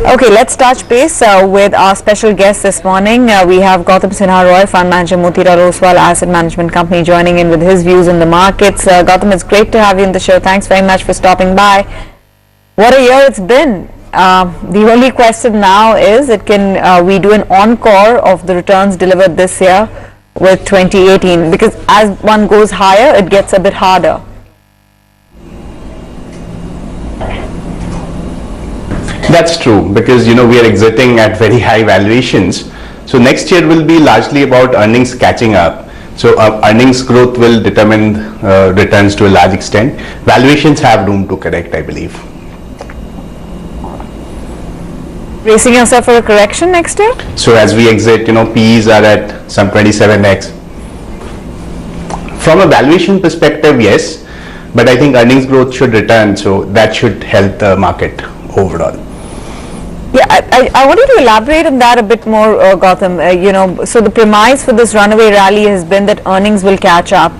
Okay, let's touch base with our special guest this morning. We have Gautam Sinha, Fund Manager, Motilal Oswal Asset Management Company, joining in with his views on the markets. Gautam, it's great to have you in the show. Thanks very much for stopping by. What a year it's been. The only question now is, can we do an encore of the returns delivered this year with 2018? Because as one goes higher, it gets a bit harder. That's true, because we are exiting at very high valuations. So next year will be largely about earnings catching up. So earnings growth will determine returns to a large extent. Valuations have room to correct, I believe. Bracing yourself for a correction next year? So as we exit, PEs are at some 27x. From a valuation perspective, yes, but I think earnings growth should return, so that should help the market overall. Yeah, I wanted to elaborate on that a bit more, Gautam. So the premise for this runaway rally has been that earnings will catch up.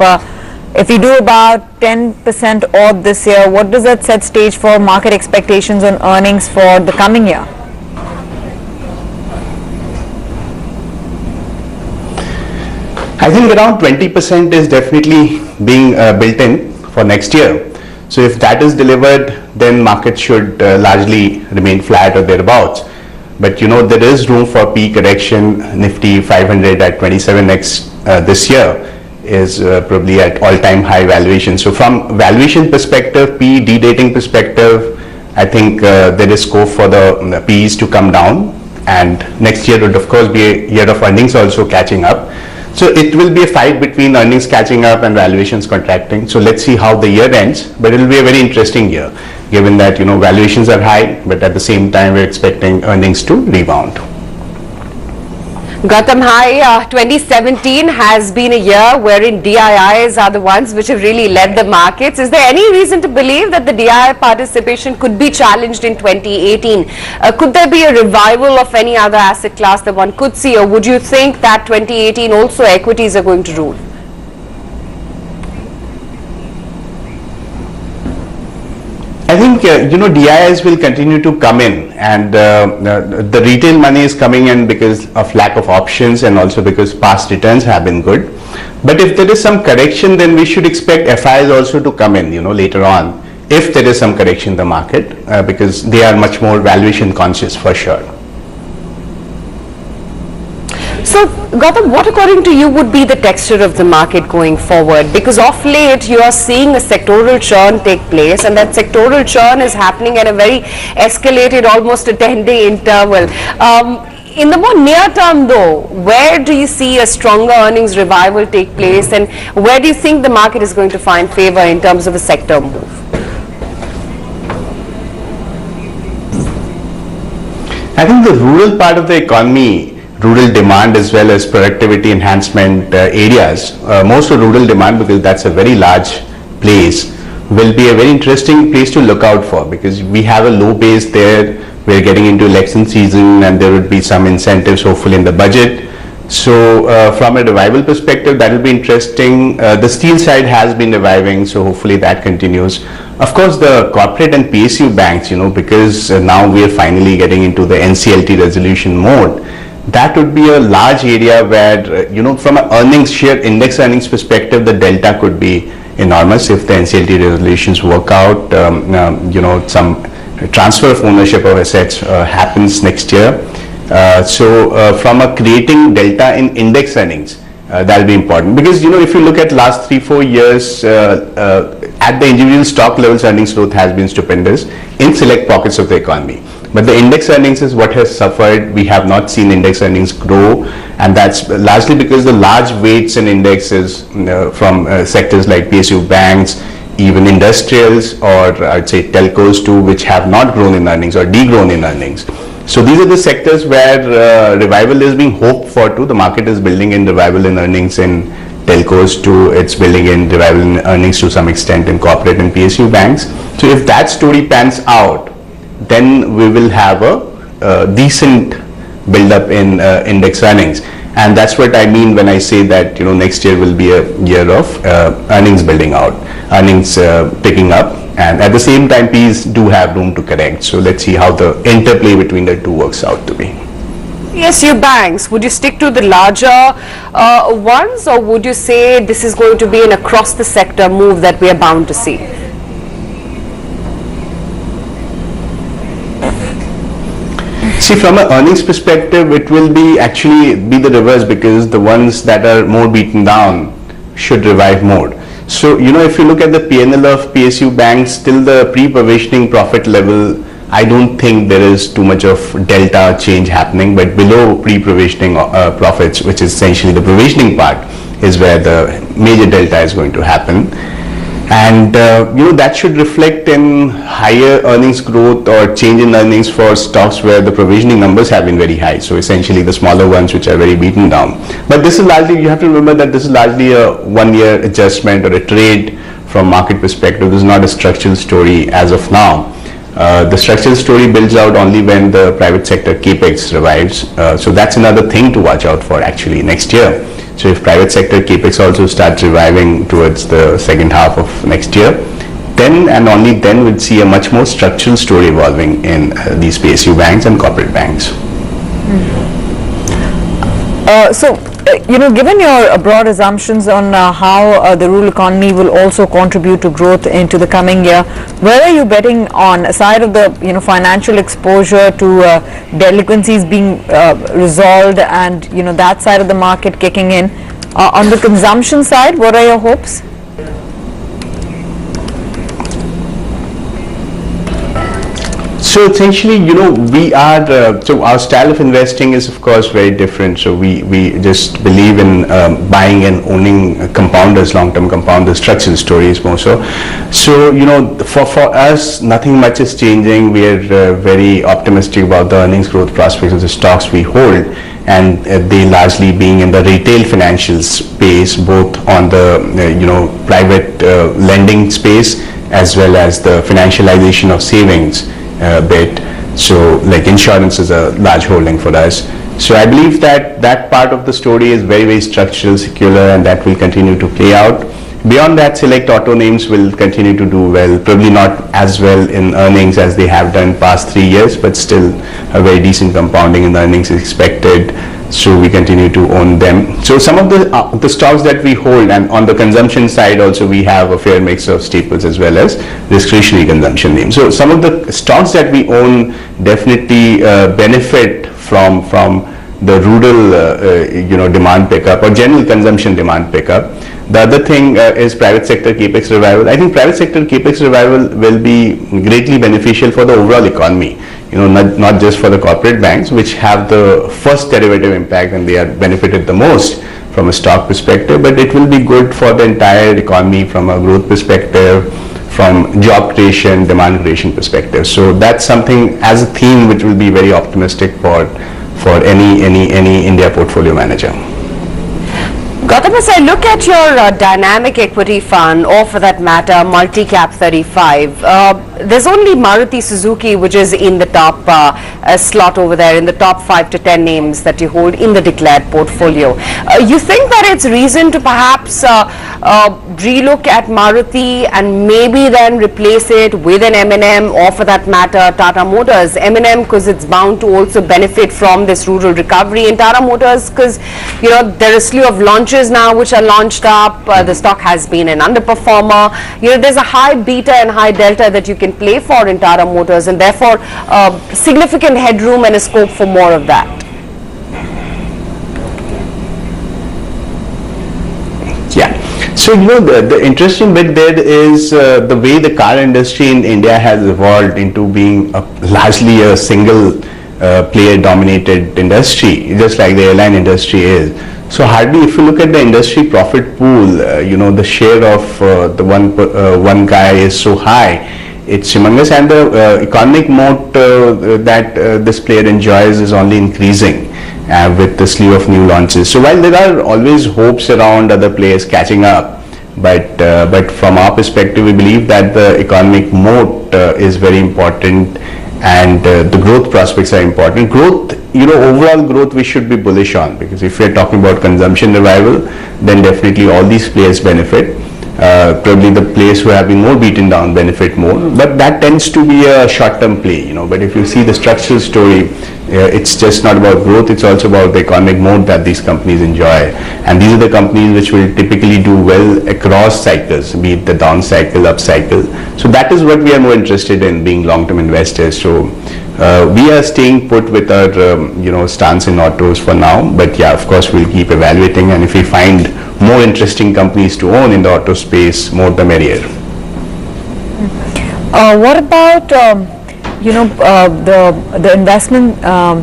If you do about 10% odd this year, what does that set stage for market expectations on earnings for the coming year? I think around 20% is definitely being built in for next year. So if that is delivered, then market should largely remain flat or thereabouts. But there is room for P correction. Nifty 500 at 27x this year is probably at all-time high valuation. So from valuation perspective, P de-dating perspective, I think there is scope for the P's to come down, and next year would of course be a year of earnings also catching up. So it will be a fight between earnings catching up and valuations contracting. So let's see how the year ends, but it will be a very interesting year, given that valuations are high, but at the same time we're expecting earnings to rebound. Gautam, hi. 2017 has been a year wherein DIIs are the ones which have really led the markets. Is there any reason to believe that the DII participation could be challenged in 2018? Could there be a revival of any other asset class that one could see, or would you think that 2018 also equities are going to rule? I think DIIs will continue to come in, and the retail money is coming in because of lack of options and also because past returns have been good. But if there is some correction, then we should expect FIs also to come in later on, if there is some correction in the market, because they are much more valuation conscious for sure. So, Gautam, what according to you would be the texture of the market going forward? Because of late you are seeing a sectoral churn take place, and that sectoral churn is happening at a very escalated, almost a 10-day interval. In the more near term though, where do you see a stronger earnings revival take place, and where do you think the market is going to find favor in terms of a sector move? I think the rural part of the economy, rural demand as well as productivity enhancement areas, most of rural demand, because that's a very large place, will be a very interesting place to look out for, because we have a low base there. We're getting into election season and there would be some incentives hopefully in the budget. So from a revival perspective, that will be interesting. The steel side has been reviving, so hopefully that continues. Of course, the corporate and PSU banks, because now we are finally getting into the NCLT resolution mode, that would be a large area where, from an earnings share, index earnings perspective, the delta could be enormous if the NCLT resolutions work out. Some transfer of ownership of assets happens next year. So from a creating delta in index earnings, that will be important, because if you look at last 3-4 years, at the individual stock levels, earnings growth has been stupendous in select pockets of the economy. But the index earnings is what has suffered. We have not seen index earnings grow, and that's largely because the large weights in indexes from sectors like PSU banks, even industrials, or I'd say telcos too, which have not grown in earnings or degrown in earnings. So these are the sectors where revival is being hoped for too. The market is building in revival in earnings in telcos too. It's building in revival in earnings to some extent in corporate and PSU banks. So if that story pans out, then we will have a decent build up in index earnings. And that's what I mean when I say that next year will be a year of earnings building out, earnings picking up, and at the same time Ps do have room to correct. So let's see how the interplay between the two works out to be. PSU banks, would you stick to the larger ones, or would you say this is going to be an across the sector move that we are bound to see? See, from an earnings perspective, it will actually be the reverse, because the ones that are more beaten down should revive more. So, if you look at the P&L of PSU banks, till the pre-provisioning profit level, I don't think there is too much of delta change happening, but below pre-provisioning profits, which is essentially the provisioning part, is where the major delta is going to happen. And that should reflect in higher earnings growth or change in earnings for stocks where the provisioning numbers have been very high. So essentially the smaller ones which are very beaten down. But this is largely, you have to remember that this is largely a 1-year adjustment or a trade from market perspective. This is not a structural story as of now. The structural story builds out only when the private sector capex revives. So that's another thing to watch out for actually next year. So if private sector capex also starts reviving towards the second half of next year, then and only then we'll see a much more structural story evolving in these PSU banks and corporate banks. Given your broad assumptions on how the rural economy will also contribute to growth into the coming year, where are you betting on, aside of the financial exposure to delinquencies being resolved and that side of the market kicking in? On the consumption side, what are your hopes? So essentially, we are, so our style of investing is of course very different. So we just believe in buying and owning compounders, long-term compounders, structural stories more so. So, for us, nothing much is changing. We are very optimistic about the earnings growth prospects of the stocks we hold, and they largely being in the retail financial space, both on the, private lending space as well as the financialization of savings bit. So like insurance is a large holding for us. So I believe that that part of the story is very, very structural, secular, and that will continue to play out. Beyond that, select auto names will continue to do well, probably not as well in earnings as they have done past 3 years, but still a very decent compounding in the earnings is expected. So we continue to own them. So some of the stocks that we hold, and on the consumption side also we have a fair mix of staples as well as discretionary consumption names. So some of the stocks that we own definitely benefit from the rural demand pickup or general consumption demand pickup. The other thing is private sector capex revival. I think private sector capex revival will be greatly beneficial for the overall economy. Not just for the corporate banks, which have the first derivative impact and they are benefited the most from a stock perspective, but it will be good for the entire economy from a growth perspective, from job creation, demand creation perspective. So that's something as a theme which will be very optimistic for any India portfolio manager. Gautam, as I look at your dynamic equity fund, or for that matter, multi-cap 35, there's only Maruti Suzuki which is in the top slot over there, in the top 5 to 10 names that you hold in the declared portfolio. You think that it's reason to perhaps relook at Maruti and maybe then replace it with an M&M, or for that matter, Tata Motors? M&M because it's bound to also benefit from this rural recovery, and Tata Motors because, there are a slew of launches now which are launched up. The stock has been an underperformer. There's a high beta and high delta that you can play for in Tata Motors, and therefore significant headroom and a scope for more of that. Yeah. So the interesting bit there is the way the car industry in India has evolved into being largely a single player dominated industry, just like the airline industry is. So hardly, if you look at the industry profit pool, the share of the one guy is so high, it's humongous, and the economic moat that this player enjoys is only increasing with the slew of new launches. So while there are always hopes around other players catching up, but from our perspective, we believe that the economic moat is very important, and the growth prospects are important. Growth, overall growth we should be bullish on, because if we're talking about consumption revival, then definitely all these players benefit. Probably the players who have been more beaten down benefit more, but that tends to be a short-term play, But if you see the structural story, it's just not about growth, it's also about the economic mode that these companies enjoy. And these are the companies which will typically do well across cycles, be it the down cycle, up cycle. So that is what we are more interested in, being long-term investors. So we are staying put with our, stance in autos for now. But yeah, of course, we'll keep evaluating, and if we find more interesting companies to own in the auto space, more the merrier. What about the investment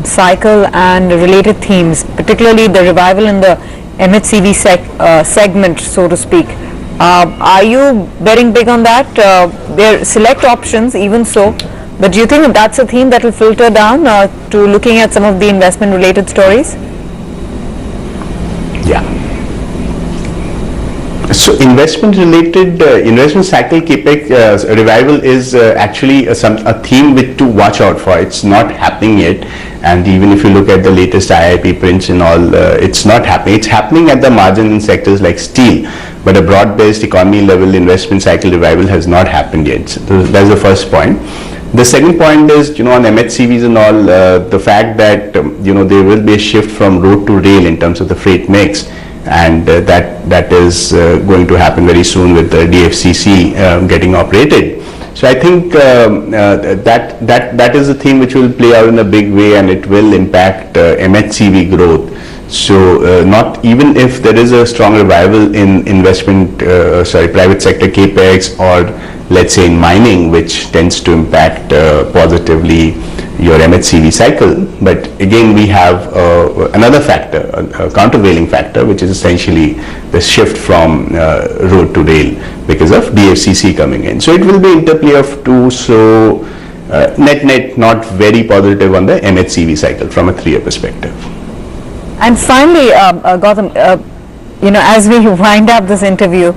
cycle and related themes, particularly the revival in the MHCV segment, so to speak? Are you betting big on that? There are select options, even so, but do you think that's a theme that will filter down to looking at some of the investment related stories? Yeah. So investment related, investment cycle capex revival is actually a theme to watch out for. It's not happening yet, and even if you look at the latest IIP prints and all, it's not happening. It's happening at the margin in sectors like steel, but a broad-based economy level investment cycle revival has not happened yet. So that's the first point. The second point is, on MHCVs and all, the fact that, there will be a shift from road to rail in terms of the freight mix, and that is going to happen very soon with the DFCC getting operated. So I think that is a theme which will play out in a big way, and it will impact MHCV growth. So not even if there is a strong revival in private sector capex, or let's say in mining, which tends to impact positively your MHCV cycle, but again we have another factor, a countervailing factor, which is essentially the shift from road to rail because of DFCC coming in. So it will be interplay of two. So net not very positive on the MHCV cycle from a 3-year perspective. And finally, Gautam, as we wind up this interview,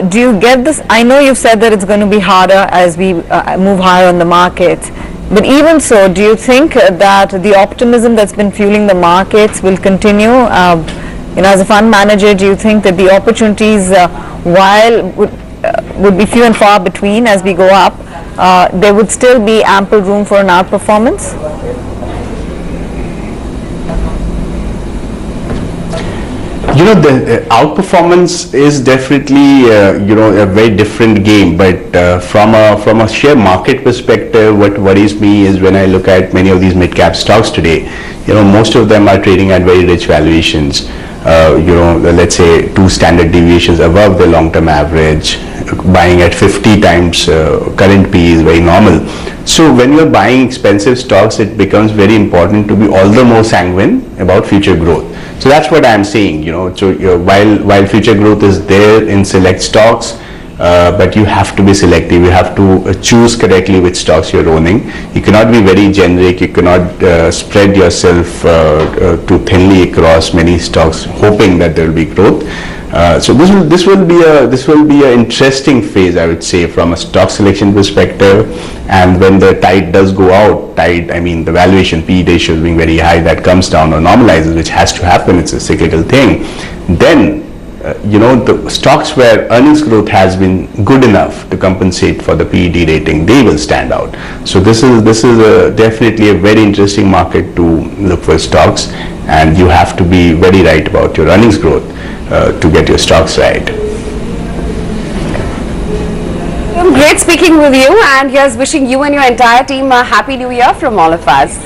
do you get this? I know you've said that it's going to be harder as we move higher on the market, but even so, do you think that the optimism that's been fueling the markets will continue? As a fund manager, do you think that the opportunities, while would be few and far between as we go up, there would still be ample room for an outperformance? The outperformance is definitely, a very different game, but from a share market perspective, what worries me is when I look at many of these mid-cap stocks today, most of them are trading at very rich valuations, let's say 2 standard deviations above the long-term average, buying at 50 times current P is very normal. So when you're buying expensive stocks, it becomes very important to be all the more sanguine about future growth. So that's what I'm saying, so while future growth is there in select stocks, but you have to be selective. You have to choose correctly which stocks you're owning. You cannot be very generic. You cannot spread yourself too thinly across many stocks, hoping that there will be growth. So this will be an interesting phase, I would say, from a stock selection perspective. And when the tide does go out, I mean the valuation P ratio being very high, that comes down or normalizes, which has to happen. It's a cyclical thing. Then the stocks where earnings growth has been good enough to compensate for the PET rating, they will stand out. So this is definitely a very interesting market to look for stocks, and you have to be very right about your earnings growth to get your stocks right. Great speaking with you, and here's wishing you and your entire team a happy new year from all of us.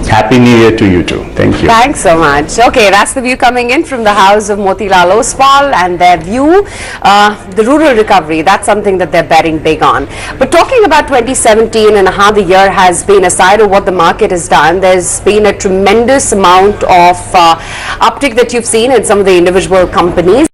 Happy New Year to you too. Thank you. Thanks so much. Okay, that's the view coming in from the house of Motilal Oswal, and their view, the rural recovery, that's something that they're betting big on. But talking about 2017 and how the year has been, aside of what the market has done, there's been a tremendous amount of uptick that you've seen in some of the individual companies.